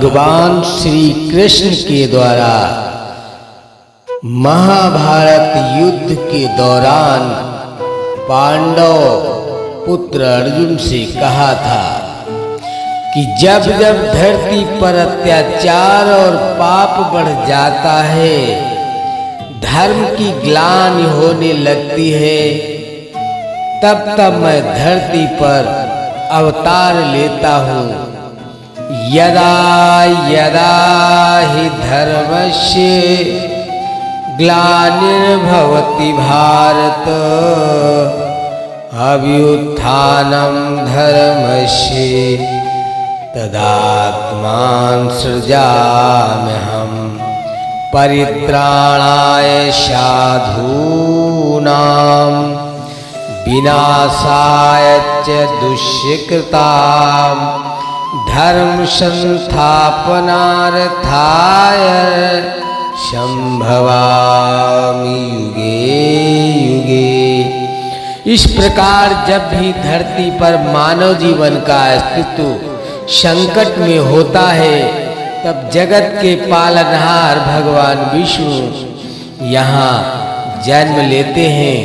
भगवान श्री कृष्ण के द्वारा महाभारत युद्ध के दौरान पांडव पुत्र अर्जुन से कहा था कि जब जब धरती पर अत्याचार और पाप बढ़ जाता है, धर्म की ग्लानि होने लगती है, तब तब मैं धरती पर अवतार लेता हूँ। यदा यदा हि धर्मस्य ग्लानिर्भवति भारत अभ्युत्थानं धर्मस्य तदात्मानं सृजाम्यहम् परित्राणाय साधूनां विनाशाय च दुष्कृतां धर्म संस्थापनार्थाय संभवामि युगे युगे। इस प्रकार जब भी धरती पर मानव जीवन का अस्तित्व संकट में होता है, तब जगत के पालनहार भगवान विष्णु यहाँ जन्म लेते हैं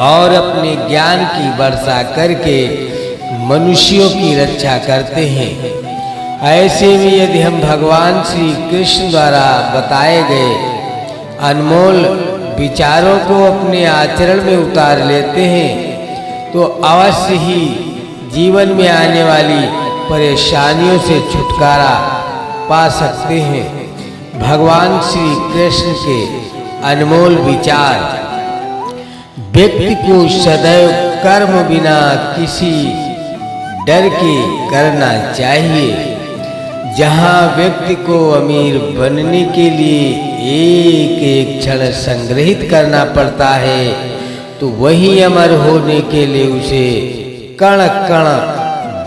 और अपने ज्ञान की वर्षा करके मनुष्यों की रक्षा करते हैं। ऐसे में यदि हम भगवान श्री कृष्ण द्वारा बताए गए अनमोल विचारों को अपने आचरण में उतार लेते हैं, तो अवश्य ही जीवन में आने वाली परेशानियों से छुटकारा पा सकते हैं। भगवान श्री कृष्ण के अनमोल विचार व्यक्ति को सदैव कर्म बिना किसी डर के करना चाहिए। जहाँ व्यक्ति को अमीर बनने के लिए एक एक क्षण संग्रहित करना पड़ता है, तो वहीं अमर होने के लिए उसे कण कण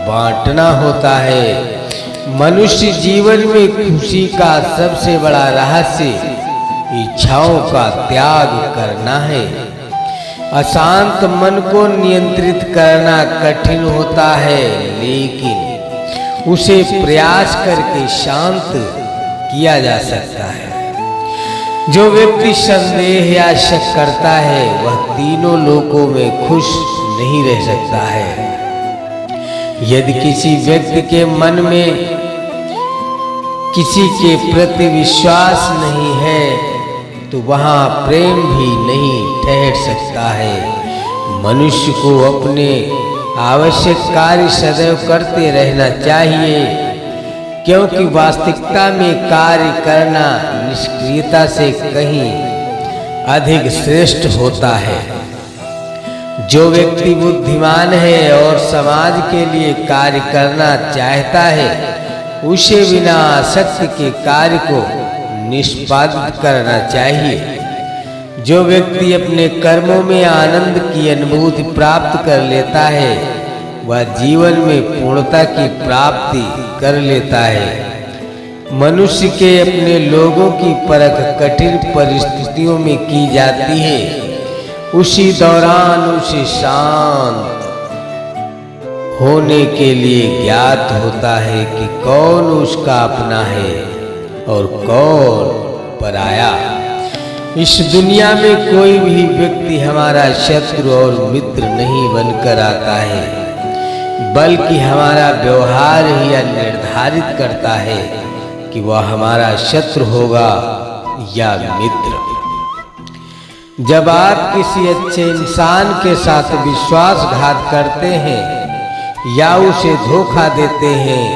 बांटना होता है। मनुष्य जीवन में खुशी का सबसे बड़ा रहस्य इच्छाओं का त्याग करना है। अशांत मन को नियंत्रित करना कठिन होता है, लेकिन उसे प्रयास करके शांत किया जा सकता है। जो व्यक्ति संदेह या शक करता है, वह तीनों लोकों में खुश नहीं रह सकता है। यदि किसी व्यक्ति के मन में किसी के प्रति विश्वास नहीं है, तो वहाँ प्रेम भी नहीं ठहर सकता है। मनुष्य को अपने आवश्यक कार्य सदैव करते रहना चाहिए, क्योंकि वास्तविकता में कार्य करना निष्क्रियता से कहीं अधिक श्रेष्ठ होता है। जो व्यक्ति बुद्धिमान है और समाज के लिए कार्य करना चाहता है, उसे बिना आसक्ति के कार्य को निष्पादित करना चाहिए। जो व्यक्ति अपने कर्मों में आनंद की अनुभूति प्राप्त कर लेता है, वह जीवन में पूर्णता की प्राप्ति कर लेता है। मनुष्य के अपने लोगों की परख कठिन परिस्थितियों में की जाती है। उसी दौरान उसे शांत होने के लिए ज्ञात होता है कि कौन उसका अपना है और कौन पराया। इस दुनिया में कोई भी व्यक्ति हमारा शत्रु और मित्र नहीं बनकर आता है, बल्कि हमारा व्यवहार ही यह निर्धारित करता है कि वह हमारा शत्रु होगा या मित्र। जब आप किसी अच्छे इंसान के साथ विश्वासघात करते हैं या उसे धोखा देते हैं,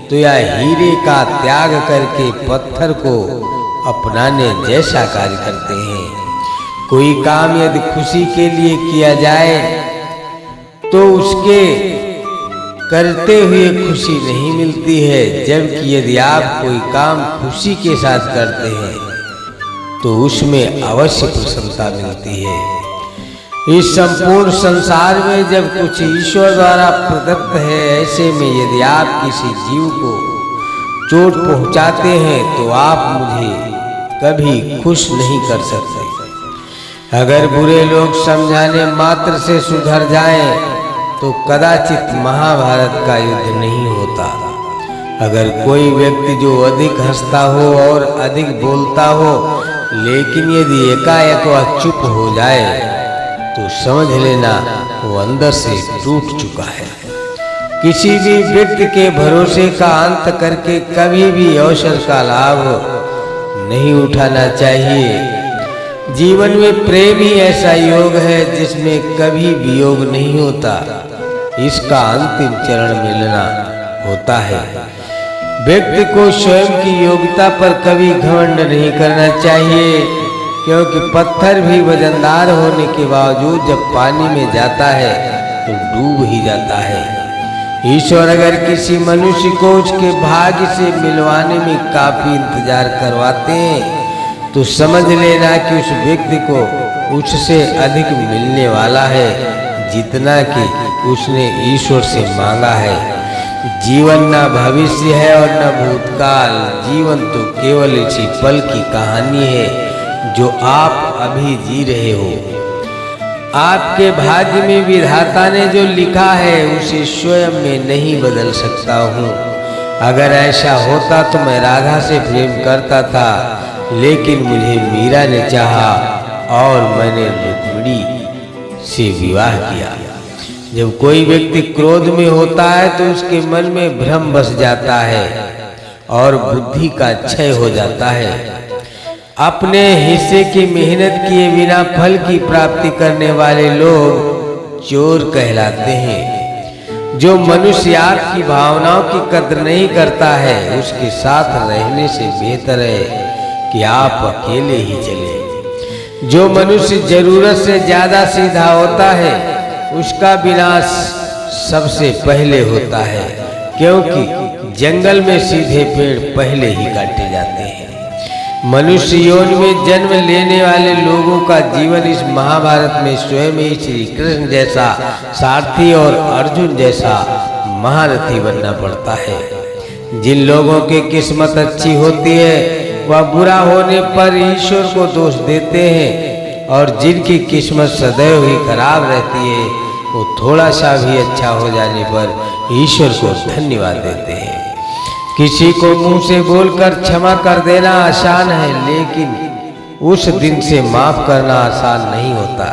तो यह हीरे का त्याग करके पत्थर को अपनाने जैसा कार्य करते हैं। कोई काम यदि खुशी के लिए किया जाए, तो उसके करते हुए खुशी नहीं मिलती है, जबकि यदि आप कोई काम खुशी के साथ करते हैं, तो उसमें अवश्य प्रसन्नता मिलती है। इस संपूर्ण संसार में जब कुछ ईश्वर द्वारा प्रदत्त है, ऐसे में यदि आप किसी जीव को चोट पहुंचाते हैं, तो आप मुझे कभी खुश नहीं कर सकते। अगर बुरे लोग समझाने मात्र से सुधर जाएं, तो कदाचित महाभारत का युद्ध नहीं होता। अगर कोई व्यक्ति जो अधिक हंसता हो और अधिक बोलता हो, लेकिन यदि एकाएक वह चुप हो जाए तो समझ लेना वो अंदर से टूट चुका है। किसी भी व्यक्ति के भरोसे का अंत करके कभी भी अवसर का लाभ नहीं उठाना चाहिए। जीवन में प्रेम ही ऐसा योग है जिसमें कभी वियोग नहीं होता। इसका अंतिम चरण मिलना होता है। व्यक्ति को स्वयं की योग्यता पर कभी घमंड नहीं करना चाहिए, क्योंकि पत्थर भी वजनदार होने के बावजूद जब पानी में जाता है तो डूब ही जाता है। ईश्वर अगर किसी मनुष्य को उसके भाग्य से मिलवाने में काफी इंतजार करवाते हैं तो समझ लेना कि उस व्यक्ति को उससे अधिक मिलने वाला है जितना कि उसने ईश्वर से मांगा है। जीवन न भविष्य है और न भूतकाल, जीवन तो केवल इसी पल की कहानी है जो आप अभी जी रहे हो। आपके भाग्य में विधाता ने जो लिखा है उसे स्वयं में नहीं बदल सकता हूँ। अगर ऐसा होता तो मैं राधा से प्रेम करता था, लेकिन मुझे मीरा ने चाहा और मैंने रुक्मिणी से विवाह किया। जब कोई व्यक्ति क्रोध में होता है तो उसके मन में भ्रम बस जाता है और बुद्धि का क्षय हो जाता है। अपने हिस्से की मेहनत किए बिना फल की प्राप्ति करने वाले लोग चोर कहलाते हैं। जो मनुष्य आपकी भावनाओं की कद्र नहीं करता है उसके साथ रहने से बेहतर है कि आप अकेले ही चले। जो मनुष्य जरूरत से ज्यादा सीधा होता है उसका विनाश सबसे पहले होता है, क्योंकि जंगल में सीधे पेड़ पहले ही काटे जाते हैं। मनुष्य योनि में जन्म लेने वाले लोगों का जीवन इस महाभारत में स्वयं ही श्री कृष्ण जैसा सारथी और अर्जुन जैसा महारथी बनना पड़ता है। जिन लोगों की किस्मत अच्छी होती है वह बुरा होने पर ईश्वर को दोष देते हैं, और जिनकी किस्मत सदैव ही खराब रहती है वो थोड़ा सा भी अच्छा हो जाने पर ईश्वर को धन्यवाद देते हैं। किसी को मुंह से बोलकर क्षमा कर देना आसान है, लेकिन उस दिन से माफ करना आसान नहीं होता।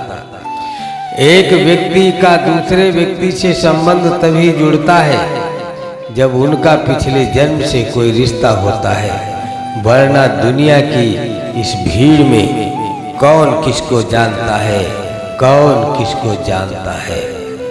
एक व्यक्ति का दूसरे व्यक्ति से संबंध तभी जुड़ता है जब उनका पिछले जन्म से कोई रिश्ता होता है, वरना दुनिया की इस भीड़ में कौन किसको जानता है, कौन किसको जानता है।